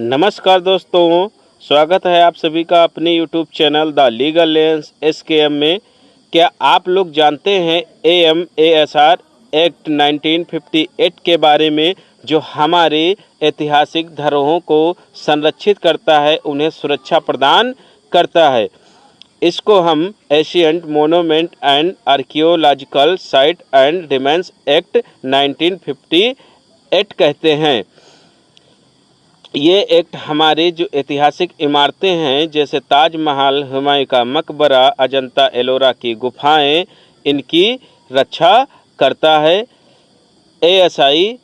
नमस्कार दोस्तों, स्वागत है आप सभी का अपने YouTube channel the legal lens SKM में। क्या आप लोग जानते हैं AMASR एक्ट 1958 के बारे में, जो हमारे ऐतिहासिक धरोहरों को संरक्षित करता है, उन्हें सुरक्षा प्रदान करता है। इसको हम ancient monument and archaeological site and remains act 1958 कहते हैं। ये एक्ट हमारे जो ऐतिहासिक इमारतें हैं, जैसे ताजमहल, हुमायूं का मकबरा, अजंता एलोरा की गुफाएं, इनकी रक्षा करता है। ASI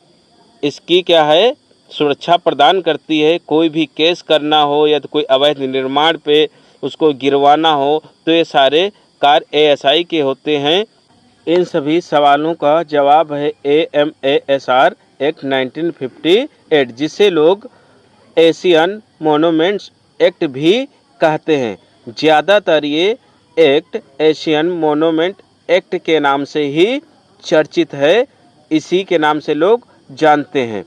इसकी क्या है, सुरक्षा प्रदान करती है। कोई भी केस करना हो या तो कोई अवैध निर्माण पे उसको गिरवाना हो, तो ये सारे कार्य ASI के होते हैं। इन सभी सवालों का जवाब है AMASR एक्ट 1958, जिसे लोग एशियन मोनूमेंट्स एक्ट भी कहते हैं। ज़्यादातर ये एक्ट एशियन मोनूमेंट एक्ट के नाम से ही चर्चित है, इसी के नाम से लोग जानते हैं।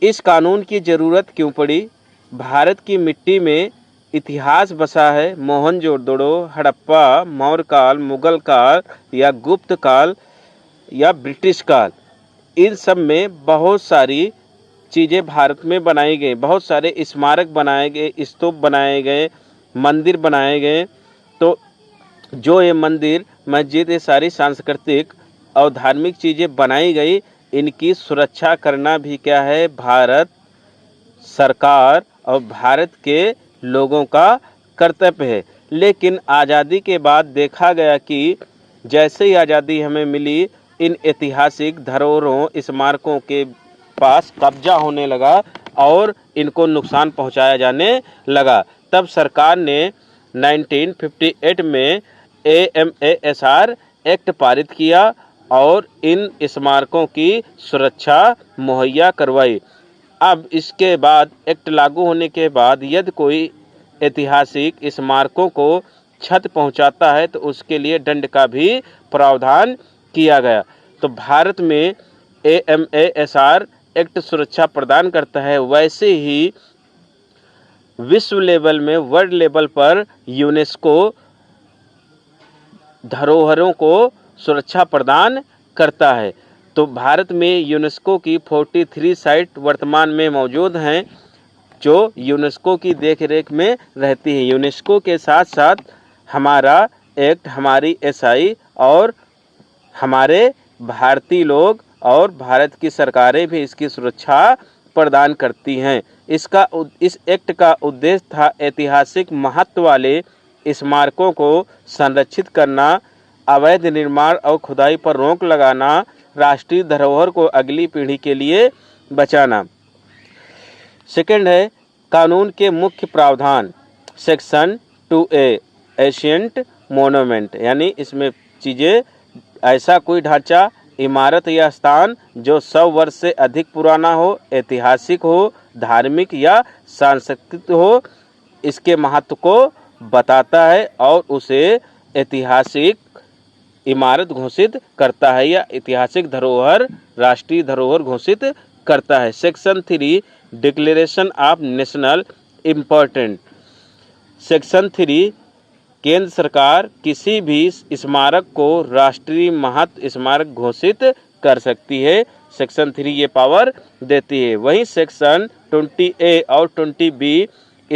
इस कानून की ज़रूरत क्यों पड़ी? भारत की मिट्टी में इतिहास बसा है। मोहनजोदड़ो, हड़प्पा, मौर्य काल, मुगल काल या गुप्त काल या ब्रिटिश काल, इन सब में बहुत सारी चीज़ें भारत में बनाई गई। बहुत सारे स्मारक बनाए गए, स्तूप बनाए गए, मंदिर बनाए गए। तो जो ये मंदिर, मस्जिद, ये सारी सांस्कृतिक और धार्मिक चीज़ें बनाई गई, इनकी सुरक्षा करना भी क्या है, भारत सरकार और भारत के लोगों का कर्तव्य है। लेकिन आज़ादी के बाद देखा गया कि जैसे ही आज़ादी हमें मिली, इन ऐतिहासिक धरोहरों, स्मारकों के पास कब्जा होने लगा और इनको नुकसान पहुंचाया जाने लगा। तब सरकार ने 1958 में AMASR एक्ट पारित किया और इन स्मारकों की सुरक्षा मुहैया करवाई। अब इसके बाद एक्ट लागू होने के बाद यदि कोई ऐतिहासिक स्मारकों को क्षति पहुंचाता है, तो उसके लिए दंड का भी प्रावधान किया गया। तो भारत में AMASR एक्ट सुरक्षा प्रदान करता है। वैसे ही विश्व लेवल में, वर्ल्ड लेवल पर यूनेस्को धरोहरों को सुरक्षा प्रदान करता है। तो भारत में यूनेस्को की 43 साइट वर्तमान में मौजूद हैं, जो यूनेस्को की देखरेख में रहती है। यूनेस्को के साथ साथ हमारा एक्ट, हमारी SI और हमारे भारतीय लोग और भारत की सरकारें भी इसकी सुरक्षा प्रदान करती हैं। इस एक्ट का उद्देश्य था ऐतिहासिक महत्व वाले स्मारकों को संरक्षित करना, अवैध निर्माण और खुदाई पर रोक लगाना, राष्ट्रीय धरोहर को अगली पीढ़ी के लिए बचाना। सेकंड है कानून के मुख्य प्रावधान। सेक्शन 2A एशियंट मोनूमेंट, यानी इसमें चीज़ें, ऐसा कोई ढांचा, इमारत या स्थान जो 100 वर्ष से अधिक पुराना हो, ऐतिहासिक हो, धार्मिक या सांस्कृतिक हो, इसके महत्व को बताता है और उसे ऐतिहासिक इमारत घोषित करता है या ऐतिहासिक धरोहर, राष्ट्रीय धरोहर घोषित करता है। Section 3 declaration of national important. Section 3 केंद्र सरकार किसी भी स्मारक को राष्ट्रीय महत्व स्मारक घोषित कर सकती है। सेक्शन 3 ये पावर देती है। वहीं सेक्शन 20A और 20B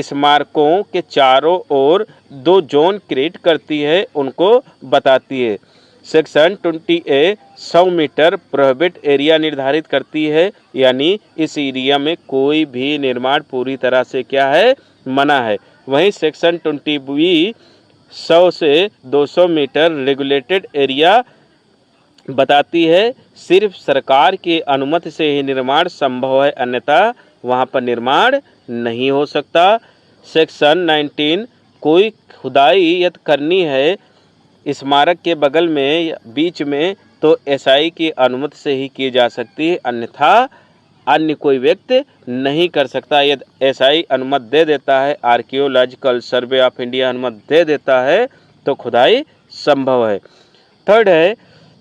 स्मारकों के चारों ओर 2 जोन क्रिएट करती है, उनको बताती है। Section 20A 100 metre prohibit area निर्धारित करती है, यानी इस एरिया में कोई भी निर्माण पूरी तरह से क्या है, मना है। वहीं सेक्शन 20B 100 से 200 मीटर रेगुलेटेड एरिया बताती है। सिर्फ सरकार की अनुमति से ही निर्माण संभव है, अन्यथा वहाँ पर निर्माण नहीं हो सकता। सेक्शन 19 कोई खुदाई यदि करनी है स्मारक के बगल में या बीच में, तो SI की अनुमति से ही की जा सकती है, अन्यथा अन्य कोई व्यक्ति नहीं कर सकता। यदि SI अनुमति दे देता है, आर्कियोलॉजिकल सर्वे ऑफ इंडिया अनुमति दे देता है, तो खुदाई संभव है। थर्ड है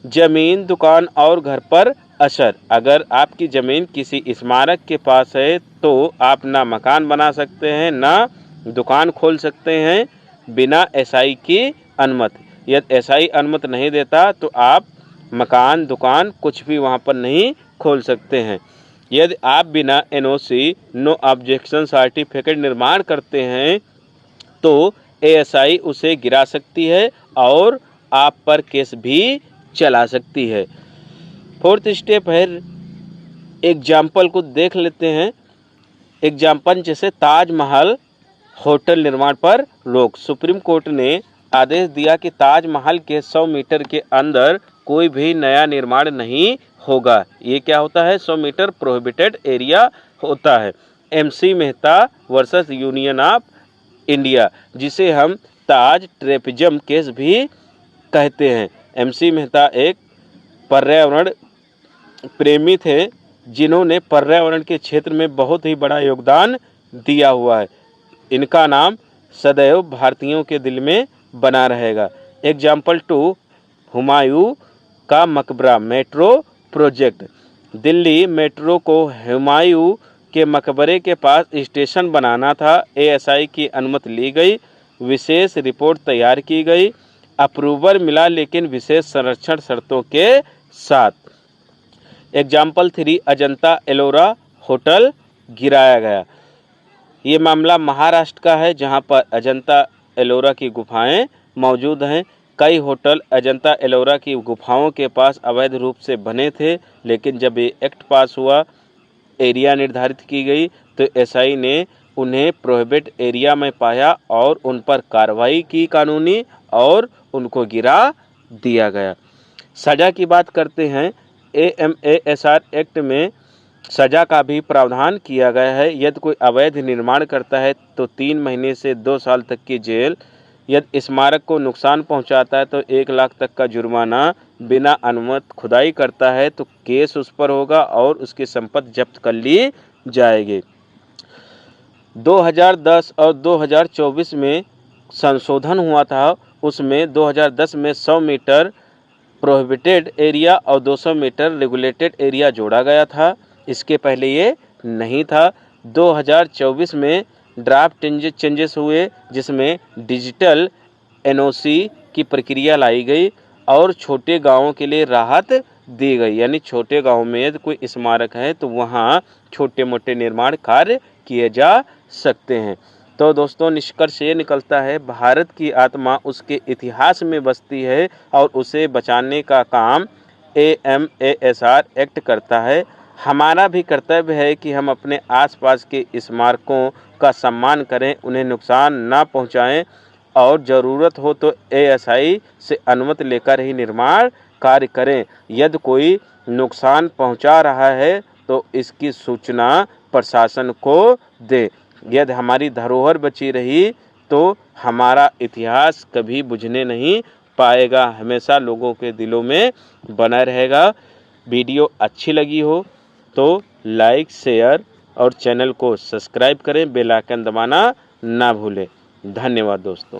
जमीन, दुकान और घर पर असर। अगर आपकी ज़मीन किसी स्मारक के पास है तो आप ना मकान बना सकते हैं, ना दुकान खोल सकते हैं बिना एसआई की अनुमति। यदि एसआई अनुमति नहीं देता तो आप मकान, दुकान कुछ भी वहाँ पर नहीं खोल सकते हैं। यदि आप बिना एनओसी, नो ऑब्जेक्शन सर्टिफिकेट निर्माण करते हैं तो एएसआई उसे गिरा सकती है और आप पर केस भी चला सकती है। फोर्थ स्टेप है, एग्जाम्पल को देख लेते हैं। एग्जाम्पल जैसे ताजमहल होटल निर्माण पर रोक। सुप्रीम कोर्ट ने आदेश दिया कि ताजमहल के 100 मीटर के अंदर कोई भी नया निर्माण नहीं होगा। ये क्या होता है? 100 मीटर प्रोहिबिटेड एरिया होता है। MC Mehta versus union of India, जिसे हम ताज ट्रेपिज्म केस भी कहते हैं। एमसी मेहता एक पर्यावरण प्रेमी थे जिन्होंने पर्यावरण के क्षेत्र में बहुत ही बड़ा योगदान दिया हुआ है। इनका नाम सदैव भारतीयों के दिल में बना रहेगा। एग्जाम्पल 2, हुमायूं का मकबरा मेट्रो प्रोजेक्ट। दिल्ली मेट्रो को हुमायूं के मकबरे के पास स्टेशन बनाना था। एएसआई की अनुमति ली गई, विशेष रिपोर्ट तैयार की गई, अप्रूवल मिला लेकिन विशेष संरक्षण शर्तों के साथ। एग्जाम्पल 3, अजंता एलोरा होटल गिराया गया। ये मामला महाराष्ट्र का है जहां पर अजंता एलोरा की गुफाएं मौजूद हैं। कई होटल अजंता एलोरा की गुफाओं के पास अवैध रूप से बने थे, लेकिन जब ये एक्ट पास हुआ, एरिया निर्धारित की गई, तो एसआई ने उन्हें प्रोहिबिट एरिया में पाया और उन पर कार्रवाई की कानूनी और उनको गिरा दिया गया। सज़ा की बात करते हैं। एएमएएसआर एक्ट में सज़ा का भी प्रावधान किया गया है। यदि कोई अवैध निर्माण करता है तो 3 महीने से 2 साल तक की जेल। यदि स्मारक को नुकसान पहुंचाता है तो 1 लाख तक का जुर्माना। बिना अनुमति खुदाई करता है तो केस उस पर होगा और उसकी संपत्ति जब्त कर ली जाएगी। 2010 और 2024 में संशोधन हुआ था। उसमें 2010 में 100 मीटर प्रोहिबिटेड एरिया और 200 मीटर रेगुलेटेड एरिया जोड़ा गया था। इसके पहले ये नहीं था। 2024 में ड्राफ्ट चेंजेस हुए जिसमें डिजिटल एनओसी की प्रक्रिया लाई गई और छोटे गांवों के लिए राहत दी गई। यानी छोटे गांव में यदि कोई स्मारक है तो वहां छोटे मोटे निर्माण कार्य किए जा सकते हैं। तो दोस्तों, निष्कर्ष ये निकलता है, भारत की आत्मा उसके इतिहास में बसती है और उसे बचाने का काम एएमएएसआर एक्ट करता है। हमारा भी कर्तव्य है कि हम अपने आसपास के स्मारकों का सम्मान करें, उन्हें नुकसान ना पहुंचाएं और ज़रूरत हो तो एएसआई से अनुमति लेकर ही निर्माण कार्य करें। यदि कोई नुकसान पहुंचा रहा है तो इसकी सूचना प्रशासन को दें। यदि हमारी धरोहर बची रही तो हमारा इतिहास कभी बुझने नहीं पाएगा, हमेशा लोगों के दिलों में बना रहेगा। वीडियो अच्छी लगी हो तो लाइक, शेयर और चैनल को सब्सक्राइब करें, बेल आइकन दबाना ना भूलें। धन्यवाद दोस्तों।